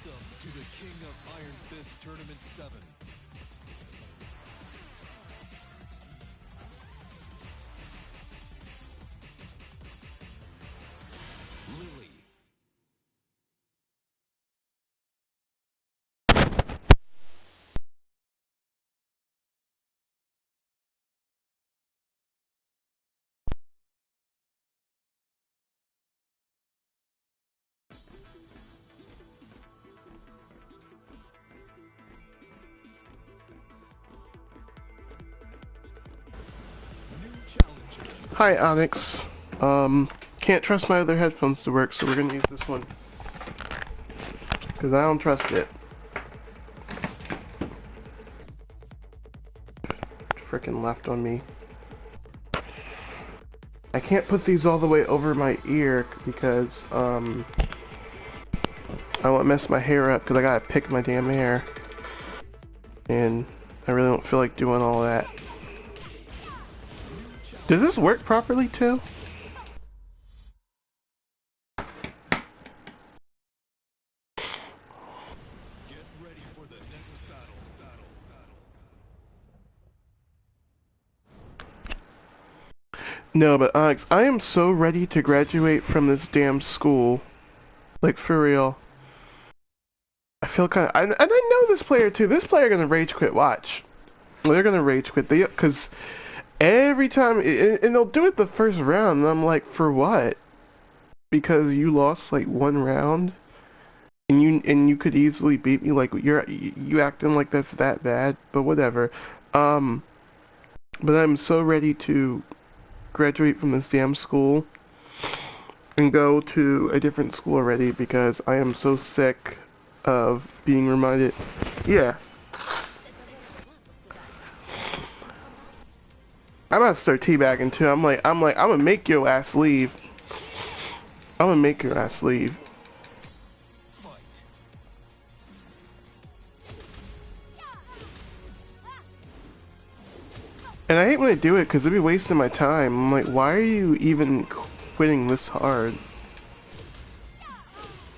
Welcome to the King of Iron Fist Tournament 7. Lily. New challenger. Hi, Onyx. Can't trust my other headphones to work, so we're gonna use this one. Because I don't trust it. Frickin' left on me. I can't put these all the way over my ear because, I won't mess my hair up because I gotta pick my damn hair. And I really don't feel like doing all that. Does this work properly too? Get ready for the next battle. No, but Onyx, I am so ready to graduate from this damn school. Like, for real. I feel kind of, and I know this player too. This player gonna rage quit. Watch, they're gonna rage quit. Because every time, and they'll do it the first round, and I'm like, for what? Because you lost like one round, and you could easily beat me. Like you acting like that's that bad. But whatever. Um, but I'm so ready to graduate from this damn school and go to a different school already because I am so sick of being reminded. Yeah. I'm about to start teabagging too. I'm gonna make your ass leave. I'm gonna make your ass leave. Fight. And I hate when I do it because it'd be wasting my time. I'm like, why are you even quitting this hard?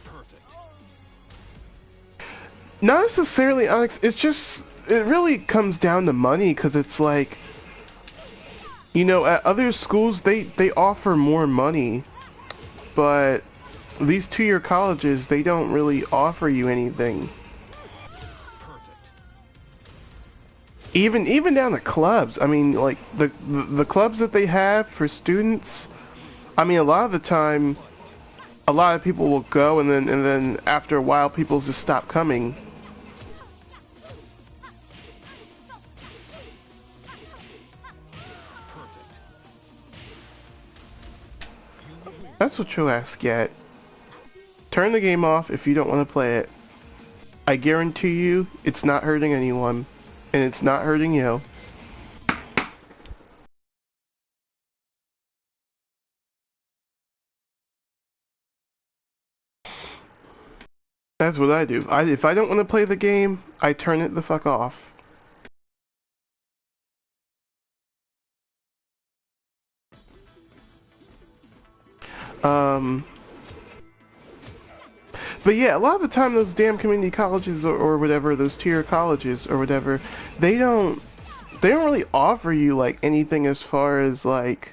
Perfect. Not necessarily, Onyx. It's just, it really comes down to money because it's like, you know, at other schools they offer more money, but these two-year colleges they don't really offer you anything. Perfect. Even down to clubs. I mean, like the clubs that they have for students. I mean, a lot of the time, a lot of people will go, and then after a while, people just stop coming. Perfect. That's what your ass get. Turn the game off if you don't want to play it. I guarantee you, it's not hurting anyone, and it's not hurting you. That's what I do. If I don't want to play the game, I turn it the fuck off. Um, but yeah, a lot of the time those damn community colleges or whatever, those tier colleges or whatever, they don't really offer you like anything as far as like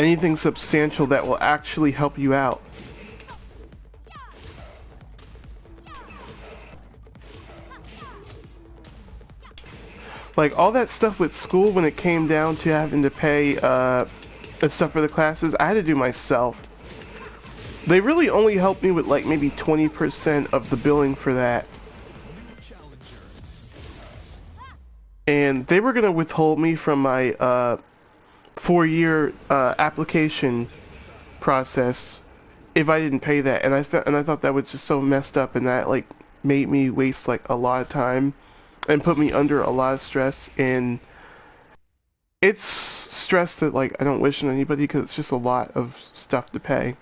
anything substantial that will actually help you out. Like all that stuff with school when it came down to having to pay stuff for the classes, I had to do myself. They really only helped me with like maybe 20% of the billing for that. New challenger. And they were gonna withhold me from my 4-year application process if I didn't pay that, and I thought that was just so messed up, and that like made me waste like a lot of time and put me under a lot of stress, and it's stress that like I don't wish on anybody because it's just a lot of stuff to pay.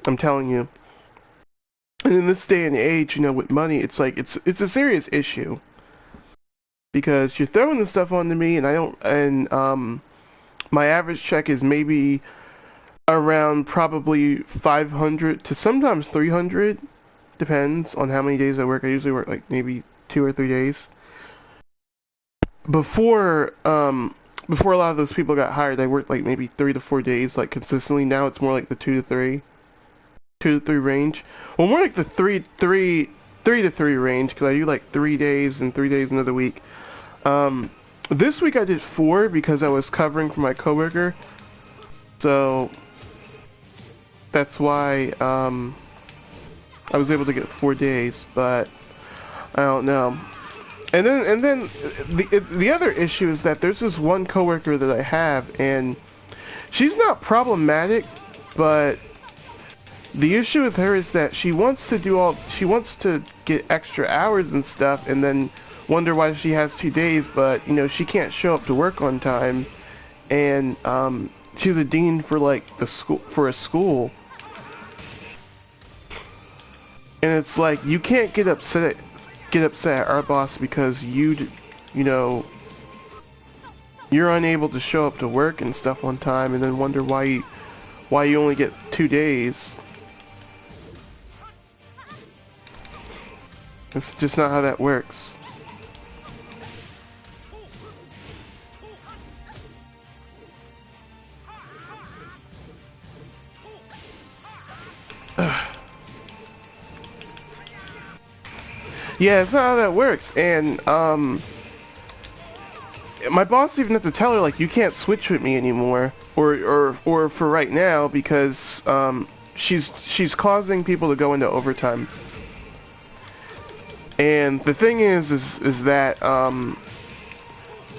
I'm telling you. And in this day and age, you know, with money, it's like it's a serious issue because you're throwing this stuff onto me, and I don't, and my average check is maybe around probably 500 to sometimes 300, Depends on how many days I work. I usually work like maybe 2 or 3 days. Before, before a lot of those people got hired, I worked like maybe 3 to 4 days, like consistently. Now it's more like the 2 to 3 range. Well, more like the three to three range, because I do like 3 days and 3 days another week. This week I did 4 because I was covering for my coworker. So that's why I was able to get 4 days, but I don't know. And then the other issue is that there's this one coworker that I have, and she's not problematic, but the issue with her is that she wants to get extra hours and stuff, and then wonder why she has 2 days, but you know, she can't show up to work on time, and she's a dean for like a school, and it's like you can't get upset at our boss because you know, you're unable to show up to work and stuff on time, and then wonder why you only get 2 days. It's just not how that works. Yeah, it's not how that works, and my boss even had to tell her, like, you can't switch with me anymore, or for right now, because she's causing people to go into overtime. And the thing is that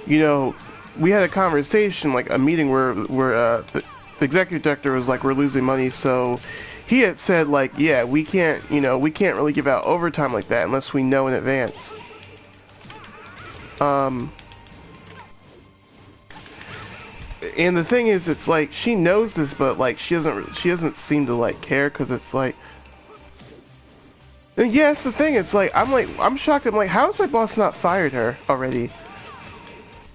you know, we had a conversation, like a meeting where the executive director was like, we're losing money, so he had said, like, yeah, we can't really give out overtime like that unless we know in advance. And the thing is, it's like she knows this, but like she doesn't seem to like care, because it's like, and yeah, it's the thing. It's like I'm shocked. I'm like, how has my boss not fired her already?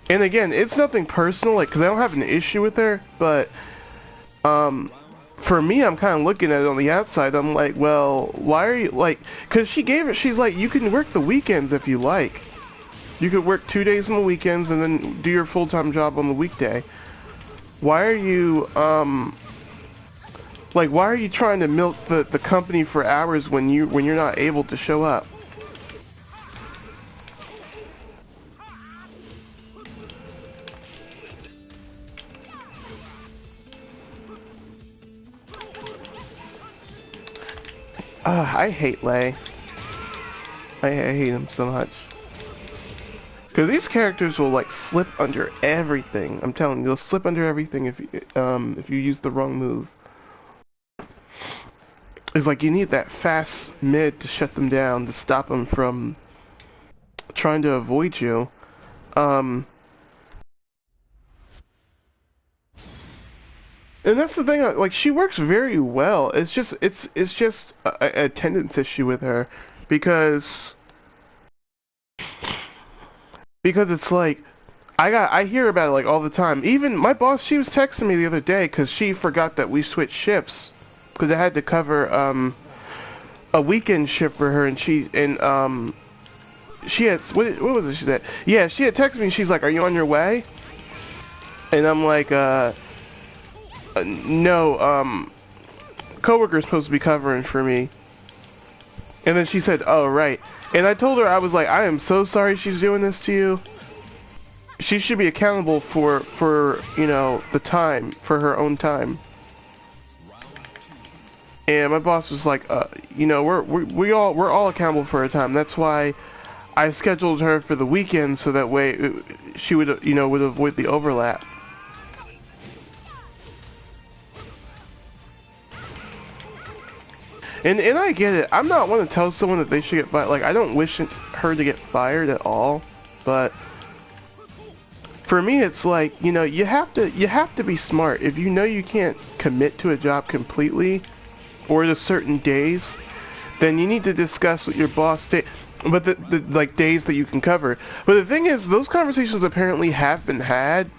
And again, it's nothing personal, like, because I don't have an issue with her, but for me, I'm kind of looking at it on the outside. I'm like, well, why are you, like, because she's like, you can work the weekends if you like. You could work 2 days on the weekends and then do your full-time job on the weekday. Why are you, like, why are you trying to milk the company for hours when you're not able to show up? I hate Lei. I hate him so much. Because these characters will like slip under everything. I'm telling you, they'll slip under everything if you use the wrong move. It's like you need that fast mid to shut them down, to stop them from trying to avoid you. And that's the thing, like, she works very well. It's just a attendance issue with her, because it's like, I hear about it like all the time. Even my boss, she was texting me the other day because she forgot that we switched shifts, because I had to cover a weekend shift for her, and she had what was it she said? Yeah, she had texted me and she's like, "Are you on your way?" And I'm like, no, coworker's supposed to be covering for me. And then she said, "Oh, right." And I told her, I was like, I am so sorry she's doing this to you. She should be accountable for you know, the time, for her own time. And my boss was like, you know, we're all accountable for her time. That's why I scheduled her for the weekend, so that way she would, you know, would avoid the overlap. And I get it. I'm not one to tell someone that they should get fired. Like, I don't wish her to get fired at all. But for me, it's like, you know, you have to be smart. If you know you can't commit to a job completely, or to certain days, then you need to discuss with your boss. But the like days that you can cover. But the thing is, those conversations apparently have been had.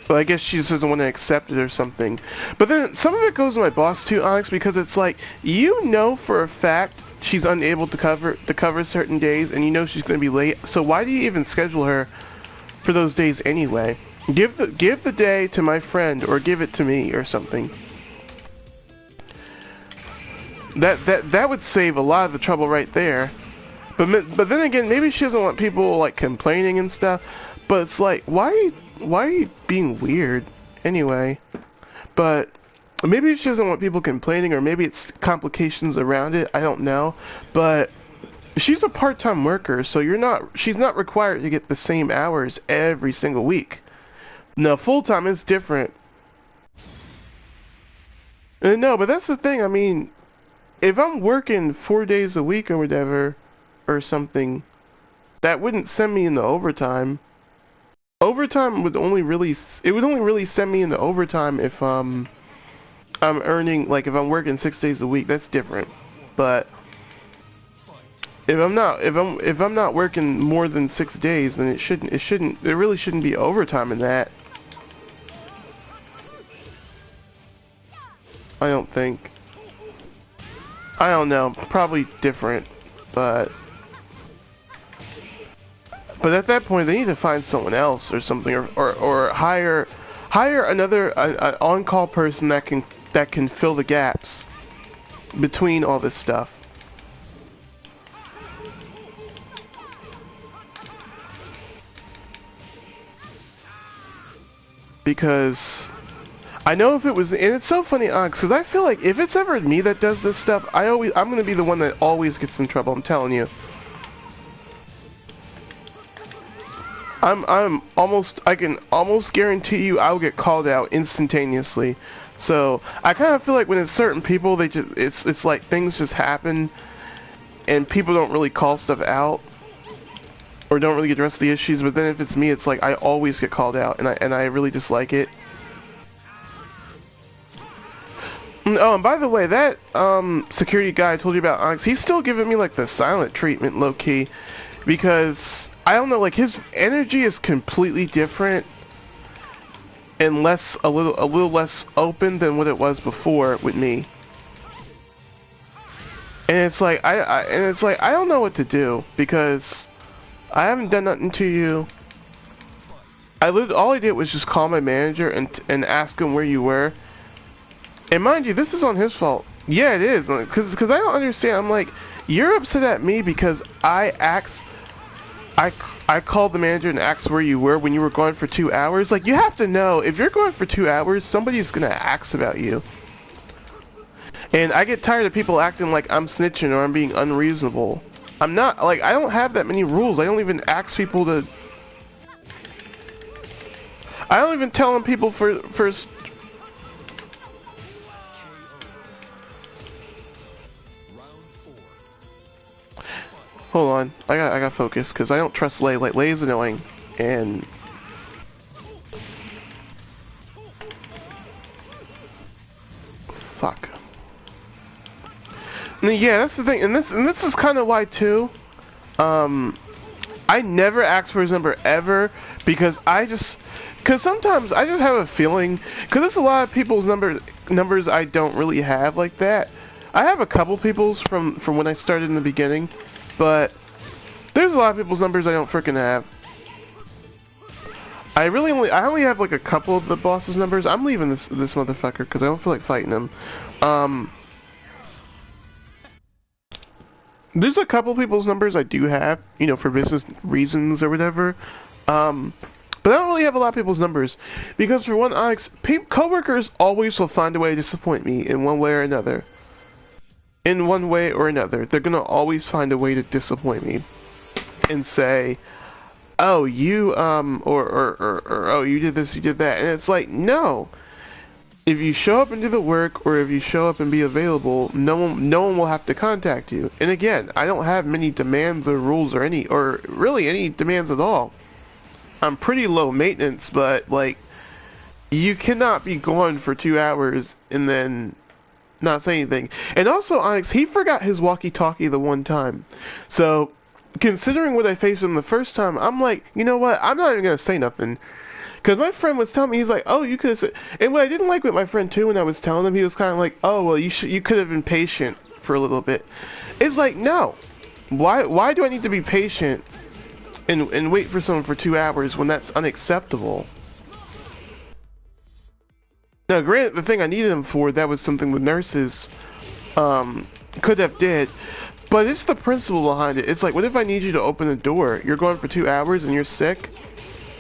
But I guess she just doesn't want to accept it or something. But then some of it goes to my boss too, Onyx, because it's like, you know for a fact she's unable to cover certain days, and you know she's going to be late. So why do you even schedule her for those days anyway? Give the day to my friend, or give it to me or something. That would save a lot of the trouble right there. But then again, maybe she doesn't want people like complaining and stuff. But it's like, why are you being weird anyway? But maybe she doesn't want people complaining, or maybe it's complications around it. I don't know. But she's a part-time worker, so she's not required to get the same hours every single week. No, full-time is different. No, but that's the thing. I mean, if I'm working 4 days a week or whatever, or something, that wouldn't send me into overtime. Overtime would only really send me into overtime if I'm earning, like, if I'm working 6 days a week. That's different. But if I'm not working more than 6 days, then there really shouldn't be overtime in that. I don't think. I don't know. Probably different, but at that point they need to find someone else or something, or hire another on-call person that can fill the gaps between all this stuff. Because I know if it was, and it's so funny, because I feel like if it's ever me that does this stuff, I'm gonna be the one that always gets in trouble. I'm telling you. I can almost guarantee you I'll get called out instantaneously. So I kind of feel like when it's certain people, it's like things just happen, and people don't really call stuff out, or don't really address the issues. But then if it's me, it's like I always get called out, and I really dislike it. Oh, and by the way, that security guy I told you about, Onyx, he's still giving me like the silent treatment, low key, because I don't know, like his energy is completely different and a little less open than what it was before with me. And it's like I don't know what to do, because I haven't done nothing to you. All I did was just call my manager and ask him where you were. And mind you, this is on his fault. Yeah, it is, because I don't understand. I'm like, you're upset at me because I called the manager and asked where you were when you were gone for 2 hours. Like, you have to know, if you're gone for 2 hours, somebody's gonna ask about you. And I get tired of people acting like I'm snitching or I'm being unreasonable. I'm not, like, I don't have that many rules. I don't even ask people to... I don't even tell them people first... Hold on, I got focus, because I don't trust Lei. Like, Lei's annoying, and... Fuck. And yeah, that's the thing, and this is kind of why, too. I never ask for his number, ever, because sometimes I just have a feeling, because there's a lot of people's numbers I don't really have like that. I have a couple people's from when I started in the beginning, but there's a lot of people's numbers I don't frickin' have. I only have like a couple of the boss's numbers. I'm leaving this motherfucker because I don't feel like fighting him. There's a couple people's numbers I do have, you know, for business reasons or whatever. But I don't really have a lot of people's numbers, because for one, coworkers always will find a way to disappoint me in one way or another. In one way or another, they're gonna always find a way to disappoint me, and say, "Oh, you or oh, you did this, you did that," and it's like, no. If you show up and do the work, or if you show up and be available, no one will have to contact you. And again, I don't have many demands or rules or really any demands at all. I'm pretty low maintenance, but like, you cannot be gone for 2 hours and then not say anything. And also, Onyx, he forgot his walkie-talkie the one time. So, considering what I faced him the first time, I'm like, you know what? I'm not even gonna say nothing, Because my friend was telling me, he's like, oh, you could have said, and what I didn't like with my friend too when I was telling him, he was kind of like, oh, well, you could have been patient for a little bit. It's like, no. Why do I need to be patient and wait for someone for 2 hours when that's unacceptable? Now, granted, the thing I needed him for, that was something the nurses could have did, but it's the principle behind it. It's like, what if I need you to open the door? You're going for 2 hours and you're sick?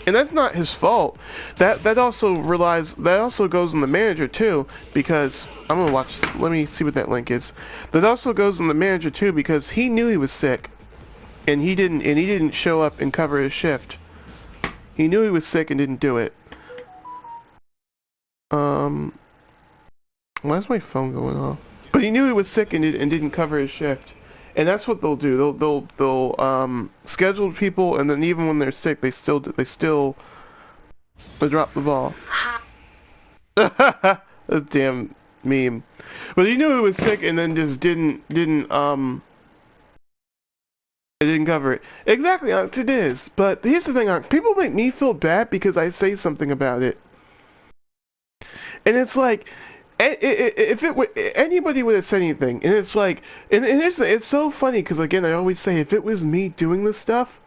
And that's not his fault. That also goes on the manager too, because I'm gonna watch. Let me see what that link is. That also goes on the manager too, because he knew he was sick, and he didn't show up and cover his shift. He knew he was sick and didn't do it. Why is my phone going off? But he knew he was sick and didn't cover his shift. And that's what they'll do. They'll schedule people, and then even when they're sick, they drop the ball. That's a damn meme. But he knew he was sick, and then just didn't cover it. Exactly, Alex, it is. But here's the thing, Alex, people make me feel bad because I say something about it, and it's like, if anybody would have said anything, and it's like, and it's so funny because again, I always say, if it was me doing this stuff,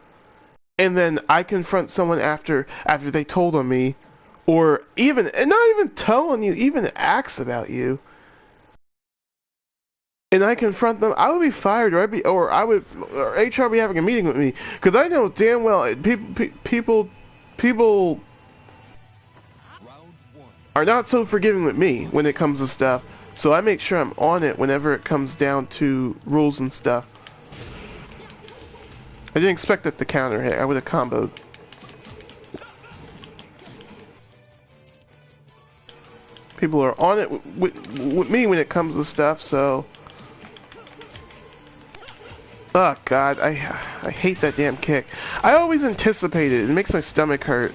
and then I confront someone after they told on me, or even, and not even telling you, even acts about you, and I confront them, I would be fired, or or HR would be having a meeting with me, because I know damn well people are not so forgiving with me when it comes to stuff. So I make sure I'm on it whenever it comes down to rules and stuff. I didn't expect that to counter hit. I would have comboed. People are on it with me when it comes to stuff, so... Oh god, I hate that damn kick. I always anticipate it. It makes my stomach hurt.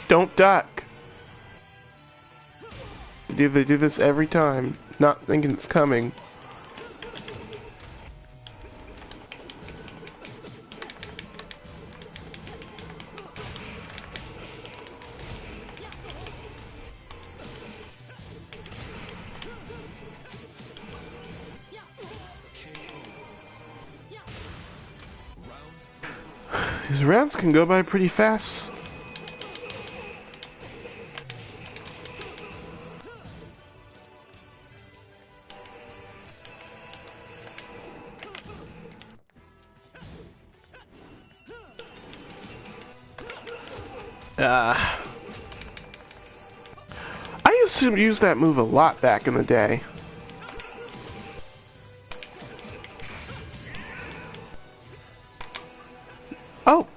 Don't duck. They do this every time, not thinking it's coming. These rounds can go by pretty fast. I used to use that move a lot back in the day. Oh!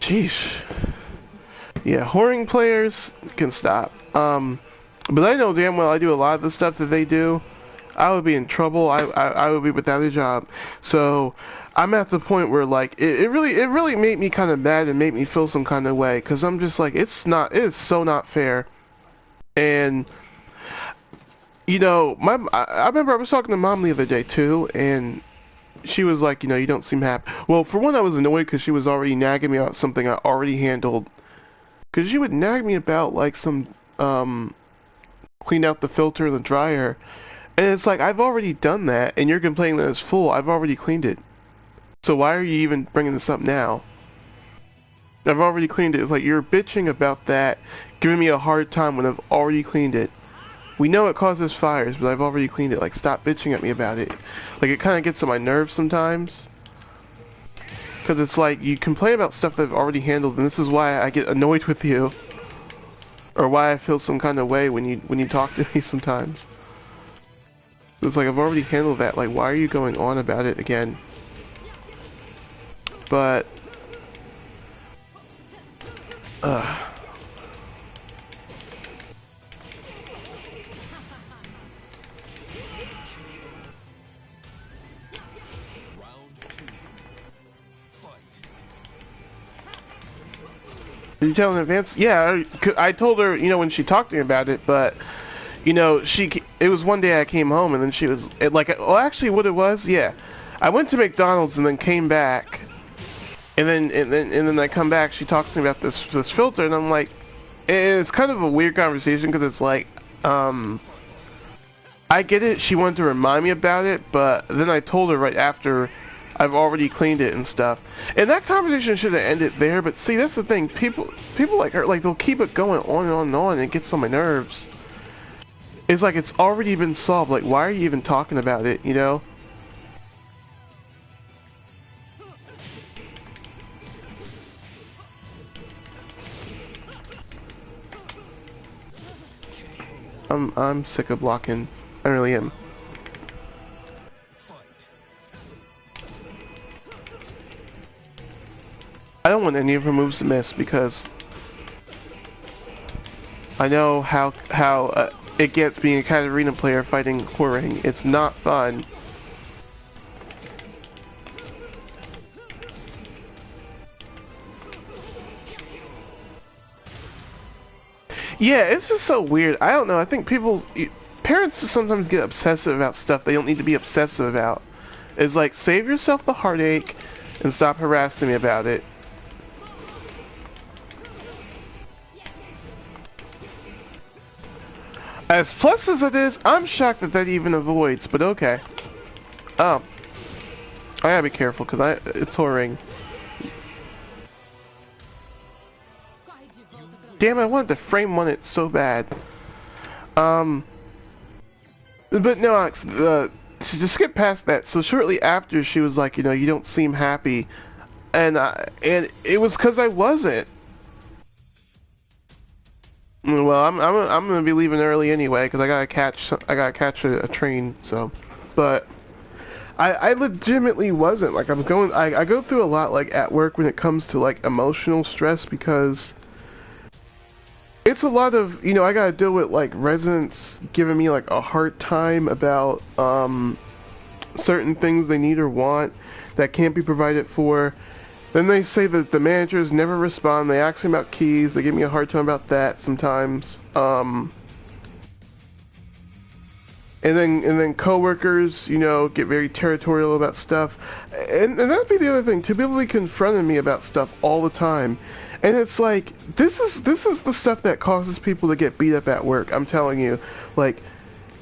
Sheesh. Yeah, whoring players can stop. But I know damn well I do a lot of the stuff that they do. I would be in trouble. I would be without a job. So I'm at the point where like it really made me kind of mad and made me feel some kind of way, because I'm just like, it's so not fair. And you know, I remember I was talking to Mom the other day too, and she was like, you know, you don't seem happy. Well, for one, I was annoyed because she was already nagging me about something I already handled. Because she would nag me about like some clean out the filter in the dryer, and it's like, I've already done that, and you're complaining that it's full. I've already cleaned it. So why are you even bringing this up now? I've already cleaned it. It's like, you're bitching about that, giving me a hard time when I've already cleaned it. We know it causes fires, but I've already cleaned it. Like, stop bitching at me about it. Like, it kind of gets on my nerves sometimes. Because it's like, you complain about stuff that I've already handled, and this is why I get annoyed with you. Or why I feel some kind of way when you talk to me sometimes. It's like, I've already handled that. Like, why are you going on about it again? But... Did you tell in advance? Yeah, I told her, when she talked to me about it, but, it was one day I came home and then she was, well, actually what it was, yeah. I went to McDonald's and then came back, and then I come back, she talks to me about this filter, and I'm like, it's kind of a weird conversation, because it's like, I get it, she wanted to remind me about it, but then I told her right after I've already cleaned it and stuff. And that conversation should have ended there, but see, that's the thing. People like her, like, they'll keep it going on and on and on, and it gets on my nerves. It's like it's already been solved. Like, why are you even talking about it, you know? I'm sick of blocking. I really am. I don't want any of her moves to miss because I know how it gets being a Katarina player fighting Hwoarang. It's not fun. Yeah, it's just so weird. I don't know. I think parents just sometimes get obsessive about stuff they don't need to be obsessive about. It's like, save yourself the heartache and stop harassing me about it. As plus as it is, I'm shocked that even avoids, but okay. Oh. I gotta be careful, because it's Hwoarang. Damn, I wanted to frame one it so bad. But no, Alex, just skip past that. So shortly after, she was like, you don't seem happy. And it was because I wasn't. Well, I'm gonna be leaving early anyway because I gotta catch a train. So, but I legitimately wasn't. Like, I go through a lot, like, at work when it comes to, like, emotional stress, because it's a lot of, I gotta deal with, like, residents giving me, like, a hard time about certain things they need or want that can't be provided for. Then they say that the managers never respond. They ask me about keys. They give me a hard time about that sometimes. And then coworkers, get very territorial about stuff. And that'd be the other thing too. People be confronting me about stuff all the time. And it's like, this is the stuff that causes people to get beat up at work. I'm telling you. Like,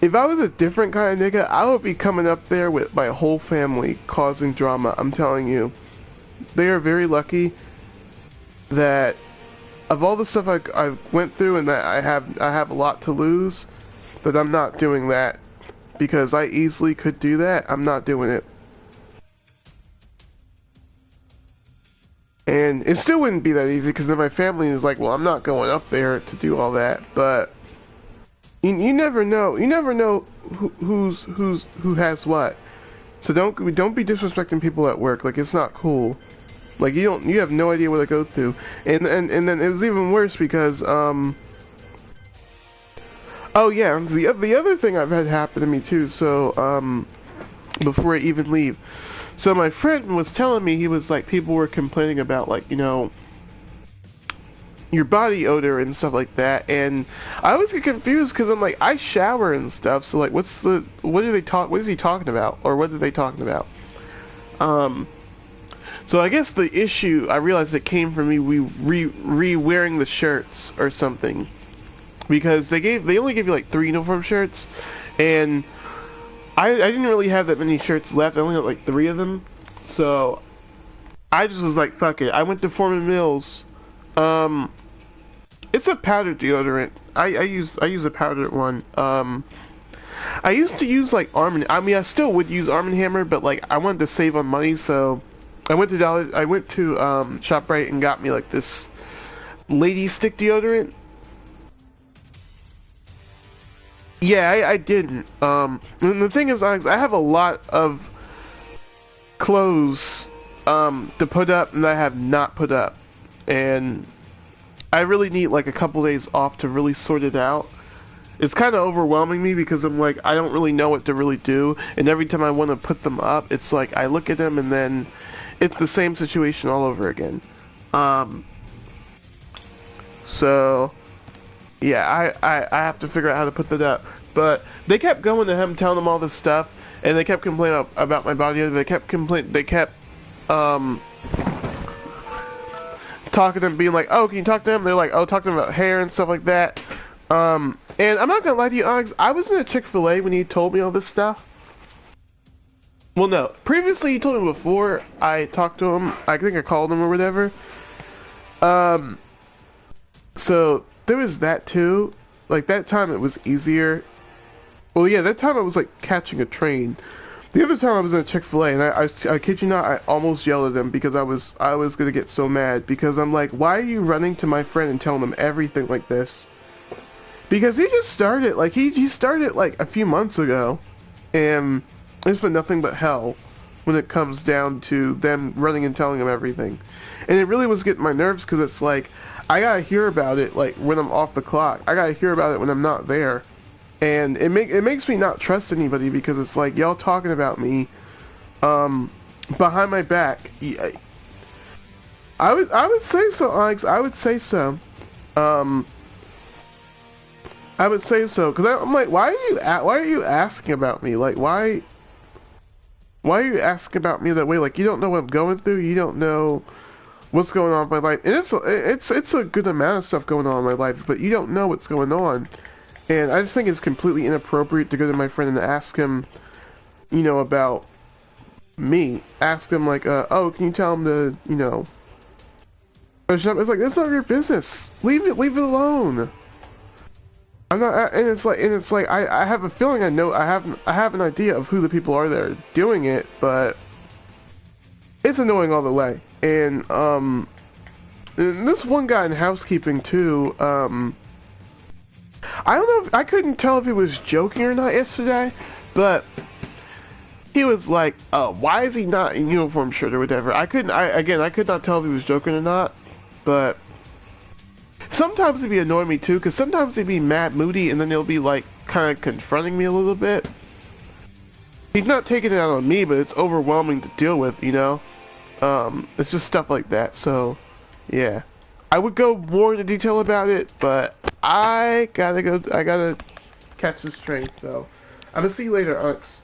if I was a different kind of nigga, I would be coming up there with my whole family causing drama. I'm telling you. They are very lucky that of all the stuff I went through and that I have a lot to lose, that I'm not doing that, because I easily could do that. I'm not doing it. And it still wouldn't be that easy, because then my family is like, well, I'm not going up there to do all that. But you never know. You never know who has what. So don't be disrespecting people at work. Like, it's not cool. Like, you have no idea what I go through. And then it was even worse because oh yeah, the other thing I've had happen to me too. So before I even leave, so my friend was telling me, he was like, people were complaining about, like, your body odor and stuff like that, and I always get confused because I'm like, I shower and stuff, so like, what is he talking about, or what are they talking about? So I guess the issue, I realized it came from me re-wearing the shirts or something, because they only gave you like 3 uniform shirts, and I didn't really have that many shirts left. I only had like 3 of them, so I just was like, fuck it. I went to Foreman Mills. It's a powdered deodorant. I use a powdered one. I used to use like I still would use Arm & Hammer, but like, I wanted to save on money, so I went to ShopRite and got me like this lady stick deodorant. Yeah, I didn't. And the thing is, Alex, I have a lot of clothes to put up and I have not put up, and I really need like a couple days off to really sort it out. It's kind of overwhelming me because I'm like, I don't really know what to really do, and every time I want to put them up, it's like I look at them and then it's the same situation all over again. So, yeah, I have to figure out how to put that up. But they kept going to him, telling him all this stuff, and they kept complaining about my body odor. They kept talking to him, being like, oh, can you talk to him? They're like, oh, talk to him about hair and stuff like that. And I'm not gonna lie to you, Alex, I was in a Chick-fil-A when he told me all this stuff. Well, no. Previously, he told me before I talked to him. I think I called him or whatever. So, there was that too. Like, that time it was easier. Well, yeah, that time I was, like, catching a train. The other time I was in a Chick-fil-A, and I kid you not, I almost yelled at him because I was gonna get so mad. Because I'm like, why are you running to my friend and telling him everything like this? Because he just started, like, he started, like, a few months ago. And it's been nothing but hell when it comes down to them running and telling him everything. And it really was getting my nerves because it's like, I gotta hear about it, like, when I'm off the clock. I gotta hear about it when I'm not there. And it makes me not trust anybody because it's like, y'all talking about me, behind my back. I would say so, Alex. I would say so. I would say so, because I'm like, why are you asking about me? Like, why are you asking about me that way? Like, you don't know what I'm going through. You don't know what's going on in my life. And it's a good amount of stuff going on in my life, but you don't know what's going on. And I just think it's completely inappropriate to go to my friend and ask him, you know, about me. Ask him, like, oh, can you tell him to, you know, it's like, that's none of your business. Leave it alone. I'm not, and it's like I have a feeling I have an idea of who the people are that are doing it, but it's annoying all the way. And this one guy in housekeeping too, I don't know I couldn't tell if he was joking or not yesterday, but he was like, oh, why is he not in uniform shirt or whatever? I could not tell if he was joking or not, but sometimes it'd be annoying me too, because sometimes they'd be mad moody and then they'll be like kind of confronting me a little bit. He's not taking it out on me, but it's overwhelming to deal with, you know? It's just stuff like that, so yeah. I would go more into detail about it, but I gotta catch this train, so I'm gonna see you later, Alex.